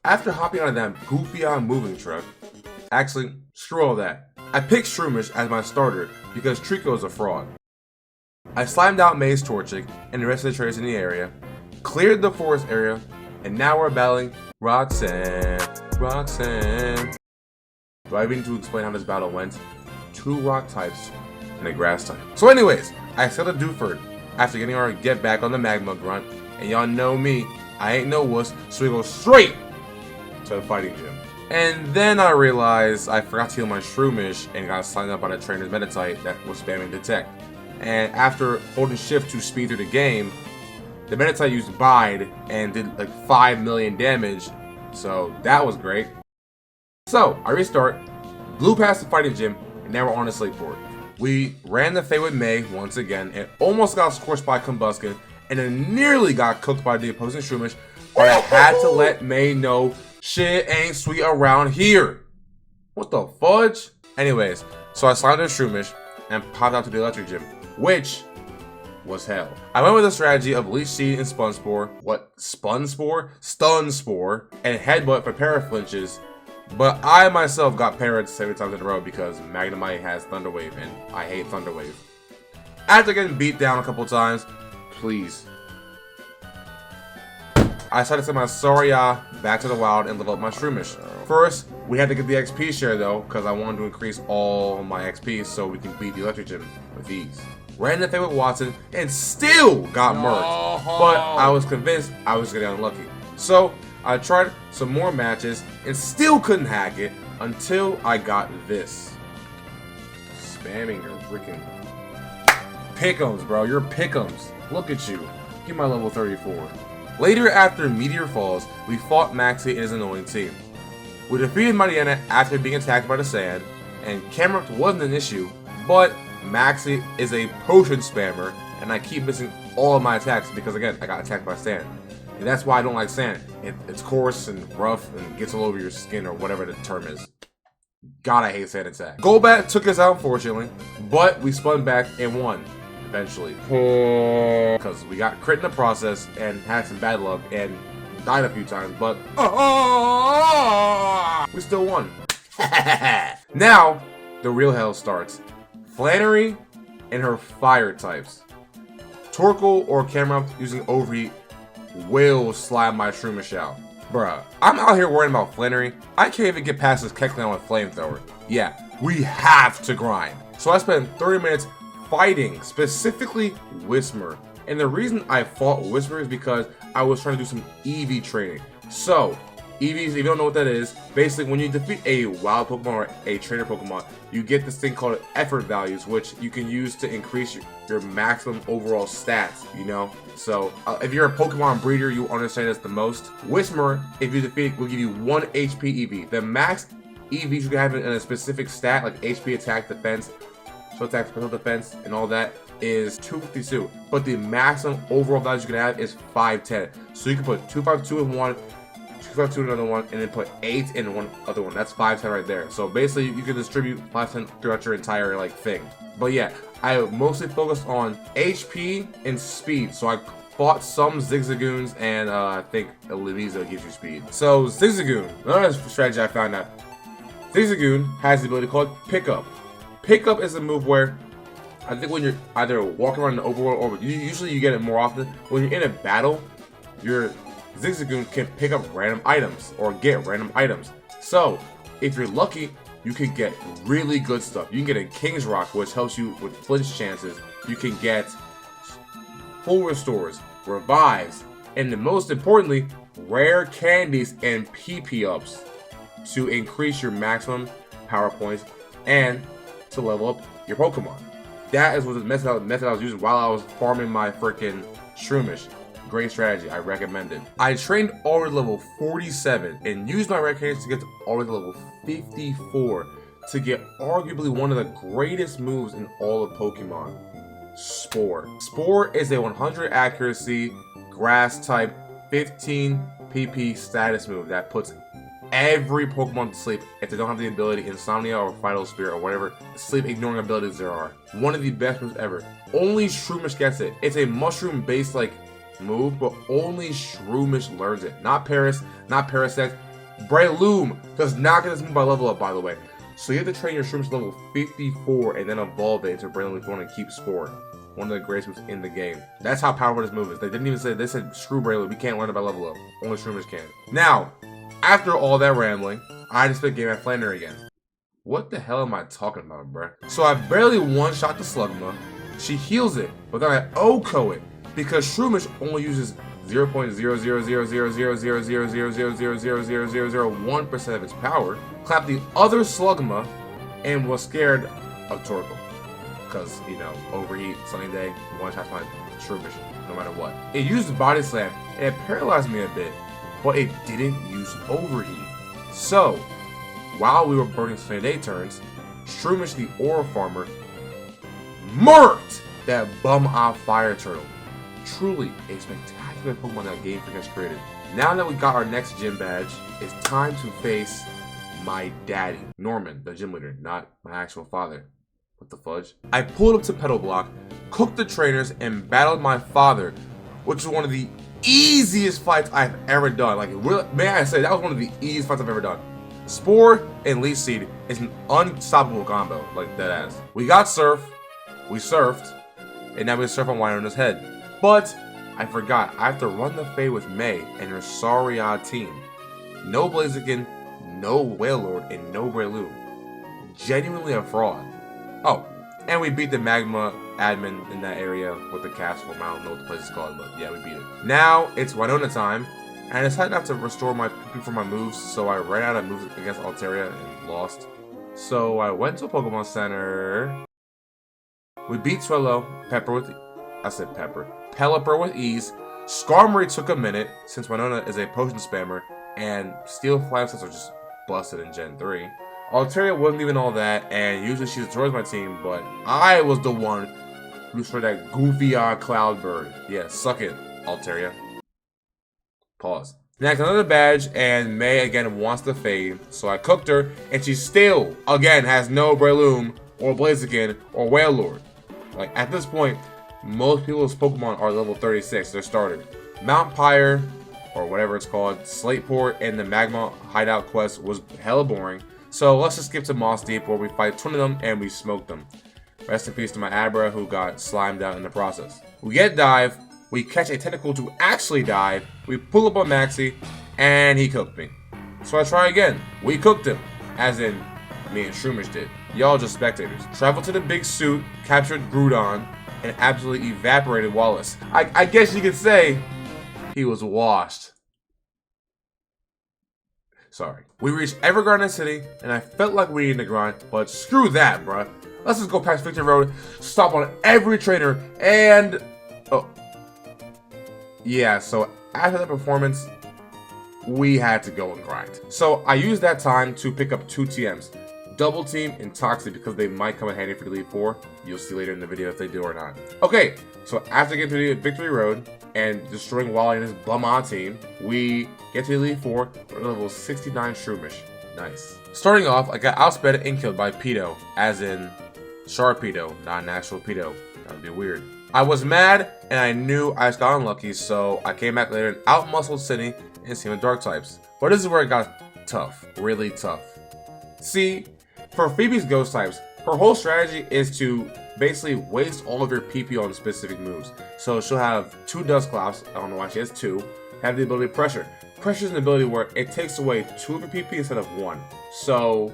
After hopping on that goofy moving truck, actually, screw all that. I picked Shroomish as my starter because Trico is a fraud. I slimed out Maze Torchic and the rest of the traders in the area, cleared the forest area, and now we're battling Roxanne. Do I even need to explain how this battle went? 2 rock types and a grass type. So anyways, I set a Dewford after getting our get back on the magma grunt, and y'all know me, I ain't no wuss, so we go straight to the fighting gym. And then I realized I forgot to heal my Shroomish and got signed up on a trainer's Meditite that was spamming Detect. And after holding shift to speed through the game, the Meditite used Bide and did like 5 million damage, so that was great. So I restart, blew past the fighting gym, and now we're on the slate board. We ran the Fey with May once again and almost got scorched by Combuskin, and then nearly got cooked by the opposing Shroomish, but I had to let May know shit ain't sweet around here. What the fudge? Anyways, so I slammed the Shroomish and popped out to the electric gym, which was hell. I went with a strategy of Leech Seed and Spun Spore. What? Spun Spore? Stun Spore. And Headbutt for paraflinches. But I myself got parried 7 times in a row because Magnemite has Thunder Wave and I hate Thunder Wave. After getting beat down a couple times, please. I decided to send my Soria back to the wild and level up my Shroomish. First, we had to get the XP share though, because I wanted to increase all my XP so we can beat the electric gym with ease. Ran the Fey with Watson and still got murked, but I was convinced I was getting unlucky. So I tried some more matches and still couldn't hack it until I got this. Spamming your freaking pick'ems, bro. You're pick'ems. Look at you. Get my level 34. Later, after Meteor Falls, we fought Maxie and his annoying team. We defeated Mariana after being attacked by the sand, and Camerupt wasn't an issue, but Maxie is a potion spammer, and I keep missing all of my attacks because, again, I got attacked by sand. And that's why I don't like sand. It's coarse and rough and gets all over your skin or whatever the term is. God, I hate sand attack. Golbat took us out, unfortunately, but we spun back and won. Eventually, because we got crit in the process and had some bad luck and died a few times, but we still won. Now the real hell starts. Flannery and her fire types. Torkoal or Camerupt using Overheat will slide my Shroomish out. Bruh, I'm out here worrying about Flannery. I can't even get past this Kecleon with Flamethrower. Yeah, we have to grind. So I spent 30 minutes fighting, specifically Whismur. And the reason I fought Whismur is because I was trying to do some EV training. So, EVs, if you don't know what that is, basically when you defeat a wild Pokemon or a trainer Pokemon, you get this thing called effort values, which you can use to increase your maximum overall stats, you know? So, if you're a Pokemon breeder, you understand this the most. Whismur, if you defeat it, will give you 1 HP EV. The max EVs you can have in a specific stat, like HP, attack, defense, so attack, special defense, and all that is 252. But the maximum overall values you can have is 510. So you can put 252 in one, 252 in another one, and then put 8 in one other one. That's 510 right there. So basically, you can distribute 510 throughout your entire like thing. But yeah, I mostly focused on HP and speed. So I fought some Zigzagoons, and I think Leviza gives you speed. So Zigzagoon, another strategy I found out. Zigzagoon has the ability called Pickup. Pickup is a move where I think when you're either walking around the overworld or usually you get it more often, when you're in a battle, your Zigzagoon can pick up random items or get random items. So if you're lucky, you can get really good stuff. You can get a King's Rock, which helps you with flinch chances. You can get full restores, revives, and the most importantly, rare candies and PP ups to increase your maximum power points and to level up your Pokemon. That is what the method I was using while I was farming my freaking Shroomish. Great strategy, I recommend it. I trained all the way to level 47 and used my rare candies to get all the way to level 54 to get arguably one of the greatest moves in all of Pokemon, Spore. Spore is a 100 accuracy, grass type, 15 PP status move that puts every Pokemon to sleep if they don't have the ability Insomnia or Vital Spirit or whatever sleep ignoring abilities there are. One of the best moves ever. Only Shroomish gets it. It's a mushroom based like move, but only Shroomish learns it. Not Paris, not Parasect, Breloom does not get this move by level up, by the way. So you have to train your Shroomish level 54 and then evolve it into Breloom if you want to keep Spore. One of the greatest moves in the game. That's how powerful this move is. They didn't even say, they said screw Breloom, we can't learn it by level up. Only Shroomish can. Now, after all that rambling, I just spent game at Flannery again. What the hell am I talking about, bruh? So I barely one-shot the Slugma. She heals it, but then I OHKO it because Shroomish only uses 0.000000000000001% of its power, clapped the other Slugma, and was scared of Torkoal. Because, you know, overheat, sunny day, one shot my Shroomish, no matter what. It used Body Slam, and it paralyzed me a bit, but it didn't use overheat. So, while we were burning sunny day turns, Shroomish the Aura Farmer murked that bum-off fire turtle. Truly a spectacular Pokemon that Game Freak has created. Now that we got our next gym badge, it's time to face my daddy, Norman, the gym leader, not my actual father. What the fudge? I pulled up to Petal Block, cooked the trainers, and battled my father, which was one of the easiest fights I've ever done. Like, really, may I say, that was one of the easiest fights I've ever done. Spore and Leech Seed is an unstoppable combo, like dead ass. We got Surf, we surfed, and now we surf on Winona's head. But I forgot, I have to run the Fade with May and her sorry-odd team. No Blaziken, no Wailord, and no Breloom. Genuinely a fraud. Oh, and we beat the Magma admin in that area with the castle. I don't know what the place is called, but yeah, we beat it. Now it's Winona time, and I decided not to restore my PP for my moves, so I ran out of moves against Altaria and lost. So I went to a Pokemon Center. We beat Swellow, Pelipper with ease. Skarmory took a minute, since Winona is a potion spammer, and Steel Flying Sets are just busted in Gen 3. Altaria wasn't even all that, and usually she destroys my team, but I was the one who destroyed that goofy Cloudbird. Yeah, suck it, Altaria. Pause. Next, another badge, and May again wants to Fade, so I cooked her, and she still, again, has no Breloom, or Blaziken, or Wailord. Like, at this point, most people's Pokemon are level 36, they're started. Mount Pyre, or whatever it's called, Slateport, and the Magma Hideout quest was hella boring. So let's just skip to Moss Deep where we fight 20 of them and we smoke them. Rest in peace to my Abra who got slimed out in the process. We get Dive, we catch a Tentacle to actually dive, we pull up on Maxie, and he cooked me. So I try again. We cooked him. As in, me and Shroomish did. Y'all just spectators. Traveled to the big suit, captured Groudon, and absolutely evaporated Wallace. I guess you could say he was washed. Sorry. We reached Evergarden City, and I felt like we needed to grind, but screw that, bruh. Let's just go past Victory Road, stop on every trainer, and... oh. Yeah, so after that performance, we had to go and grind. So I used that time to pick up 2 TMs. Double Team and Toxic because they might come in handy for the Elite Four. You'll see later in the video if they do or not. Okay, so after getting to the Victory Road and destroying Wally and his bum-on team, we get to the Elite Four with level 69 Shroomish. Nice. Starting off, I got outsped and killed by Pedo, as in Sharpedo, not an actual Pedo. That would be weird. I was mad, and I knew I just got unlucky, so I came back later and out-muscled Sydney and seen with Dark types. But this is where it got tough, really tough. See, for Phoebe's Ghost types, her whole strategy is to basically waste all of your PP on specific moves. So she'll have 2 Dusclops, I don't know why she has 2, have the ability Pressure. Pressure is an ability where it takes away 2 of your PP instead of 1. So,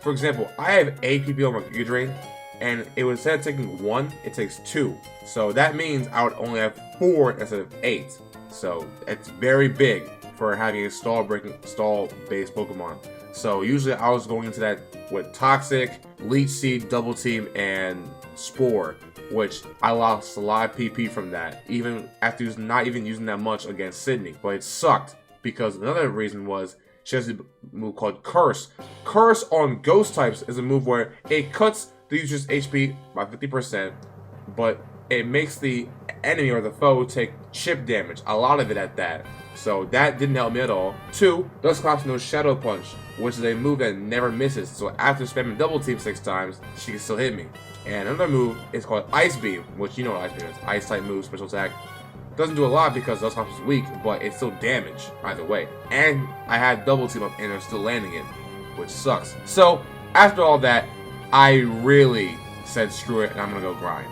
for example, I have 8 PP on my Giga Drain, and it would, instead of taking 1, it takes 2. So that means I would only have 4 instead of 8. So it's very big for having a stall-based Pokemon. So usually I was going into that with Toxic, Leech Seed, Double Team, and Spore, which I lost a lot of PP from that, even after not even using that much against Sydney. But it sucked, because another reason was she has a move called Curse. Curse on Ghost types is a move where it cuts the user's HP by 50%, but it makes the enemy or the foe take chip damage, a lot of it at that. So that didn't help me at all. 2, Dusclops knows Shadow Punch, which is a move that never misses. So after spamming Double Team 6 times, she can still hit me. And another move is called Ice Beam, which you know what Ice Beam is. Ice type move, special attack. Doesn't do a lot because Dusclops is weak, but it's still damage either way. And I had double team up and they're still landing it, which sucks. So after all that, I really said screw it and I'm gonna go grind.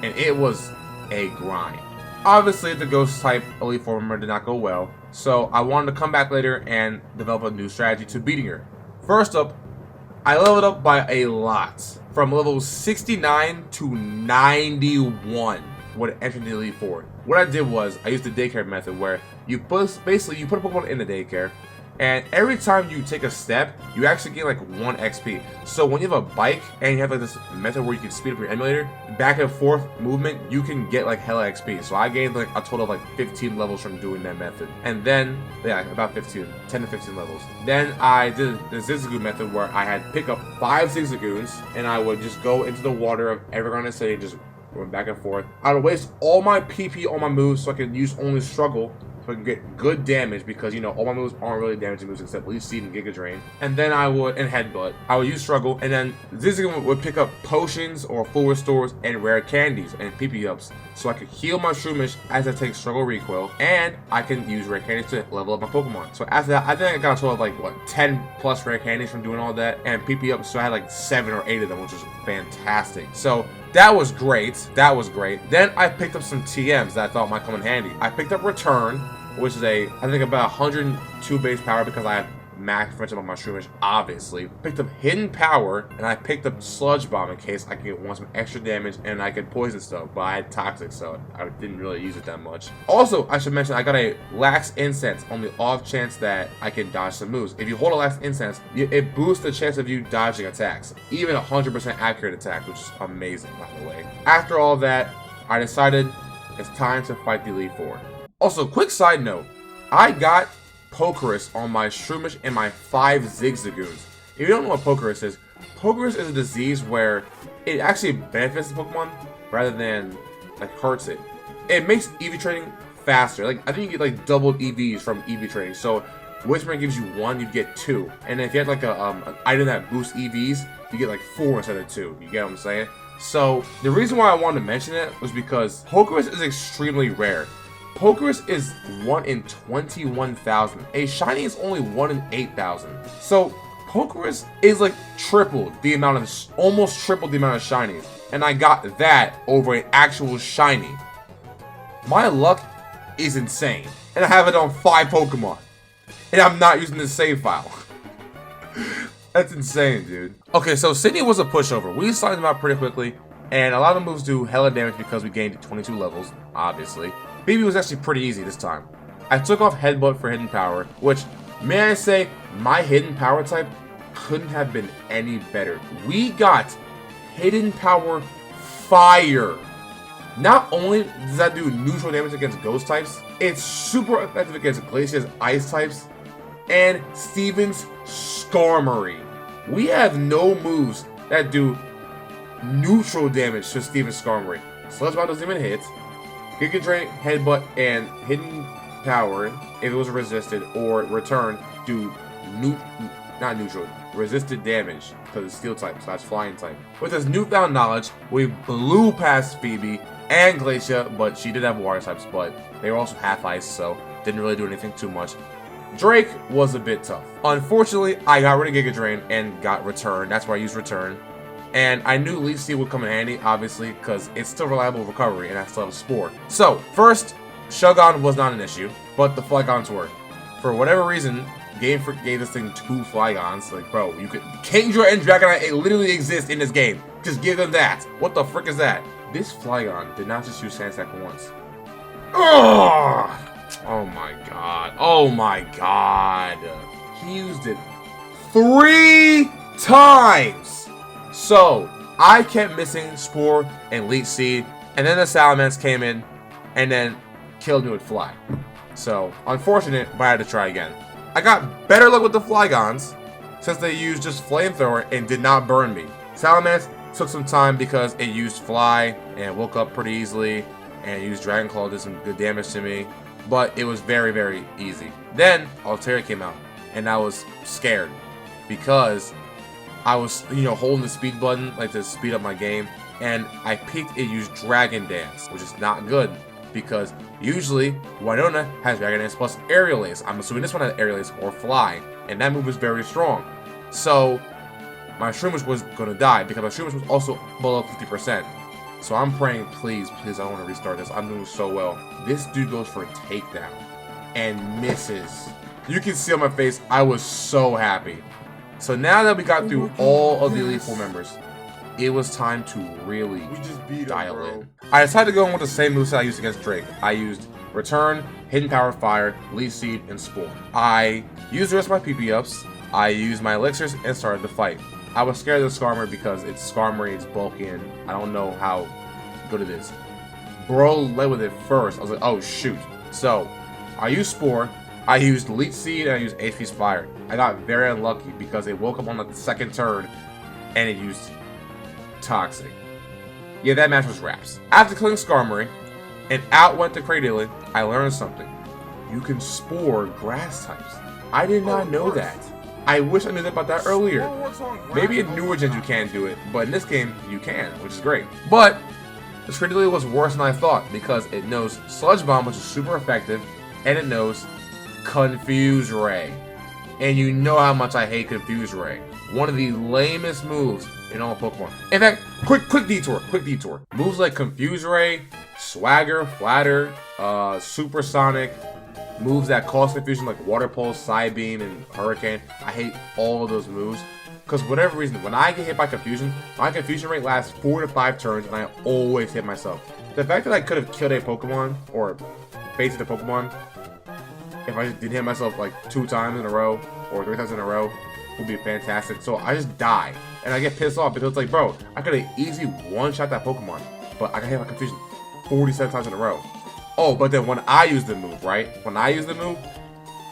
And it was a grind. Obviously, the Ghost type Elite Four member did not go well, so I wanted to come back later and develop a new strategy to beating her. First up, I leveled up by a lot, from level 69 to 91 when entering the Elite Four. What I did was, I used the daycare method where you basically put a Pokemon in the daycare, and every time you take a step, you actually get like 1 XP. So when you have a bike and you have like this method where you can speed up your emulator, back and forth movement, you can get like hella XP. So I gained like a total of like 15 levels from doing that method. And then, yeah, about 10 to 15 levels. Then I did the Zigzagoon method where I had pick up 5 Zigzagoons and I would just go into the water of Evergarden City, just going back and forth. I would waste all my PP on my moves so I could use only Struggle. So I can get good damage because, you know, all my moves aren't really damaging moves except Leaf Seed and Giga Drain. And then I would, and Headbutt, I would use Struggle, and then Zigzagoon would pick up potions or full restores and rare candies and PP ups. So I could heal my Shroomish as I take Struggle Recoil, and I can use rare candies to level up my Pokemon. So after that, I think I got a total of like, what, 10 plus rare candies from doing all that, and PP ups, so I had like 7 or 8 of them, which was fantastic. So that was great. That was great. Then I picked up some TMs that I thought might come in handy. I picked up Return, which is I think about 102 base power because I have max friendship on my Shroomish, obviously. Picked up Hidden Power, and I picked up Sludge Bomb in case I could want some extra damage and I could poison stuff, but I had Toxic, so I didn't really use it that much. Also, I should mention I got a Lax Incense on the off chance that I can dodge some moves. If you hold a Lax Incense, it boosts the chance of you dodging attacks, even 100% accurate attack, which is amazing, by the way. After all that, I decided it's time to fight the Elite Four. Also, quick side note, I got Pokerus on my Shroomish and my 5 Zigzagoons. If you don't know what Pokerus is a disease where it actually benefits the Pokemon rather than like hurts it. It makes EV training faster. Like I think you get like doubled EVs from EV training. So Whispering gives you 1, you get 2. And if you had like an item that boosts EVs, you get like 4 instead of 2. You get what I'm saying? So the reason why I wanted to mention it was because Pokerus is extremely rare. Pokerus is 1 in 21,000. A shiny is only 1 in 8,000. So Pokerus is like triple the amount of, almost triple the amount of shinies. And I got that over an actual shiny. My luck is insane. And I have it on 5 Pokemon. And I'm not using the save file. That's insane, dude. Okay, so Sydney was a pushover. We signed him out pretty quickly. And a lot of the moves do hella damage because we gained 22 levels, obviously. BB was actually pretty easy this time. I took off Headbutt for Hidden Power, which, may I say, my Hidden Power type couldn't have been any better. We got Hidden Power Fire. Not only does that do neutral damage against Ghost types, it's super effective against Glacier's Ice types and Steven's Skarmory. We have no moves that do neutral damage to Steven's Skarmory. Sludge Bomb doesn't even hit. Giga Drain, Headbutt, and Hidden Power, if it was resisted, or Return, do not neutral, resisted damage because it's Steel type / Flying type. With this newfound knowledge, we blew past Phoebe and Glacia, but she did have Water types, but they were also half ice, so didn't really do anything too much. Drake was a bit tough. Unfortunately, I got rid of Giga Drain and got Return. That's where I used Return. And I knew Leaf Seed would come in handy, obviously, because it's still reliable recovery, and I still have Spore. So, first, Shogun was not an issue, but the Flygons were. For whatever reason, Game Freak gave this thing 2 Flygons. Like, bro, you could... Kingdra and Dragonite literally exist in this game. Just give them that. What the frick is that? This Flygon did not just use Sand Sack once. Ugh! Oh my god. Oh my god. He used it 3 times! So, I kept missing Spore and Leech Seed, and then the Salamence came in, and then killed me with Fly. So, unfortunate, but I had to try again. I got better luck with the Flygons, since they used just Flamethrower and did not burn me. Salamence took some time because it used Fly, and woke up pretty easily, and used Dragon Claw, did some good damage to me, but it was very, very easy. Then, Altaria came out, and I was scared, because I was, holding the speed button, like to speed up my game, and I peeked it used Dragon Dance, which is not good. because usually Winona has Dragon Dance plus Aerial Ace. I'm assuming this one has Aerial Ace or Fly, and that move is very strong. So my Shroomish was gonna die because my Shroomish was also below 50%. So I'm praying, please, I don't want to restart this. I'm doing so well. This dude goes for a takedown and misses. You can see on my face, I was so happy. So now that we got through all of the Elite Four members, it was time to really dial in. I decided to go in with the same moveset I used against Drake. I used Return, Hidden Power Fire, Leaf Seed, and Spore. I used the rest of my PP ups, I used my elixirs, and started the fight. I was scared of the Skarmory because it's Skarmory, it's bulky, and I don't know how good it is. Bro led with it first. I was like, oh shoot. So, I used Spore, I used Leech Seed, and I used HP Fire. I got very unlucky because it woke up on the second turn, and it used Toxic. Yeah, that match was wraps. After killing Skarmory, and out went the Cradily, I learned something. You can Spore Grass types. I did not know that. I wish I knew about that earlier. Maybe in newer gens you can't do it, but in this game you can, which is great. But this Cradily was worse than I thought because it knows Sludge Bomb, which is super effective, and it knows Confuse Ray. And you know how much I hate Confuse Ray. One of the lamest moves in all Pokemon. In fact, quick detour. Moves like Confuse Ray, Swagger, Flatter, Supersonic, moves that cause confusion like Water Pulse, Psybeam, and Hurricane. I hate all of those moves. Because for whatever reason, when I get hit by confusion, my confusion rate lasts 4 to 5 turns, and I always hit myself. The fact that I could have killed a Pokemon, or baited a Pokemon, if I just didn't hit myself like 2 times in a row, or 3 times in a row, would be fantastic. So I just die, and I get pissed off because it's like, bro, I could have easily one-shot that Pokemon, but I got hit by confusion 47 times in a row. Oh, but then when I use the move, right? When I use the move,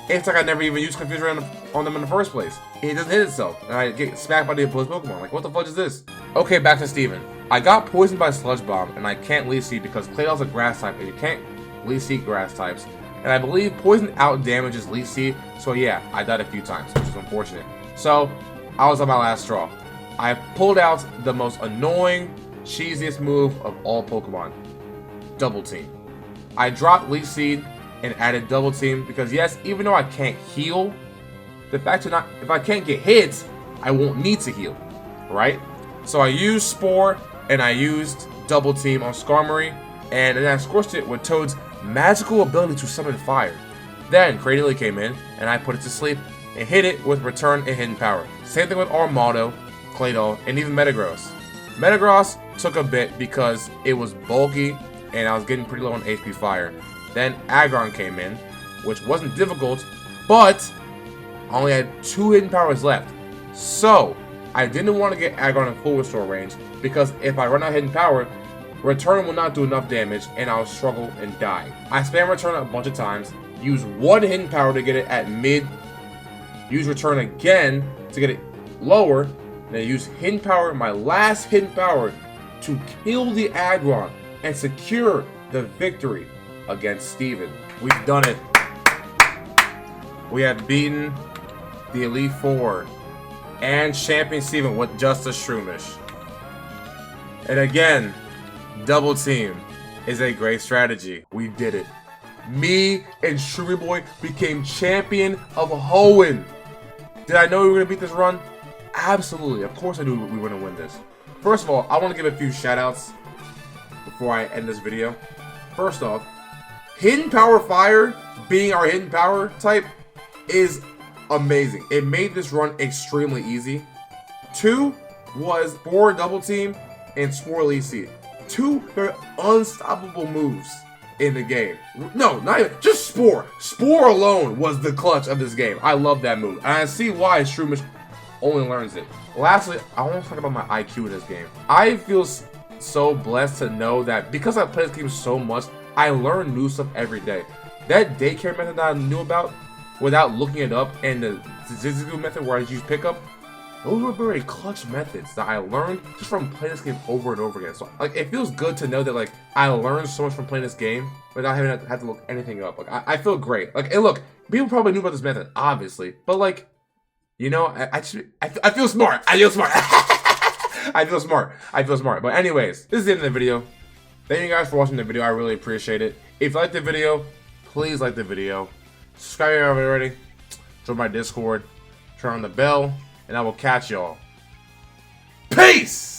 it's like I never even used Confusion on them in the first place. It doesn't hit itself, and I get smacked by the opposed Pokemon. Like, what the fudge is this? Okay, back to Steven. I got poisoned by Sludge Bomb, and I can't Leaf Seed because Claydol's a grass type, and you can't Leaf Seed grass types. And I believe Poison out damages Leaf Seed, so yeah, I died a few times, which is unfortunate. So, I was on my last straw. I pulled out the most annoying, cheesiest move of all Pokemon. Double Team. I dropped Leaf Seed and added Double Team because yes, even though I can't heal, the fact that if I can't get hit, I won't need to heal, right? So I used Spore and I used Double Team on Skarmory, and then I scorched it with Toad's magical ability to summon fire. Then Cradily came in and I put it to sleep and hit it with Return and Hidden Power. Same thing with Armaldo, Claydol, and even Metagross. Metagross took a bit because it was bulky and I was getting pretty low on HP Fire. Then Aggron came in, which wasn't difficult, but I only had 2 Hidden Powers left. So, I didn't want to get Aggron in full restore range, because if I run out Hidden Power, Return will not do enough damage, and I'll struggle and die. I spam Return a bunch of times, use 1 Hidden Power to get it at mid, use Return again to get it lower, then use Hidden Power, my last Hidden Power, to kill the Aggron and secure the victory against Steven. We've done it. We have beaten the Elite Four and Champion Steven with just a Shroomish. And again, Double Team is a great strategy. We did it. Me and Shroomy Boy became champion of Hoenn. Did I know we were going to beat this run? Absolutely. Of course I knew we were going to win this. First of all, I want to give a few shout-outs before I end this video. First off, Hidden Power Fire being our Hidden Power type is amazing. It made this run extremely easy. 2 was Spore Double Team and Spore Leaf Seed. 2 very unstoppable moves in the game. No, not even, just Spore. Spore alone was the clutch of this game. I love that move. And I see why Shroomish only learns it. Lastly, I want to talk about my IQ in this game. I feel so blessed to know that because I play this game so much, I learn new stuff every day. That daycare method that I knew about without looking it up, and the Zizigoo method where I use pickup, those were very clutch methods that I learned just from playing this game over and over again. So like, it feels good to know that like I learned so much from playing this game without having to have to look anything up. Like I feel great. Like, and look, people probably knew about this method, obviously, but like, you know, I feel smart. I feel smart. I feel smart. But anyways, this is the end of the video. Thank you guys for watching the video. I really appreciate it. If you like the video, please like the video. Subscribe if you haven't already. Join my Discord. Turn on the bell. And I will catch y'all. Peace!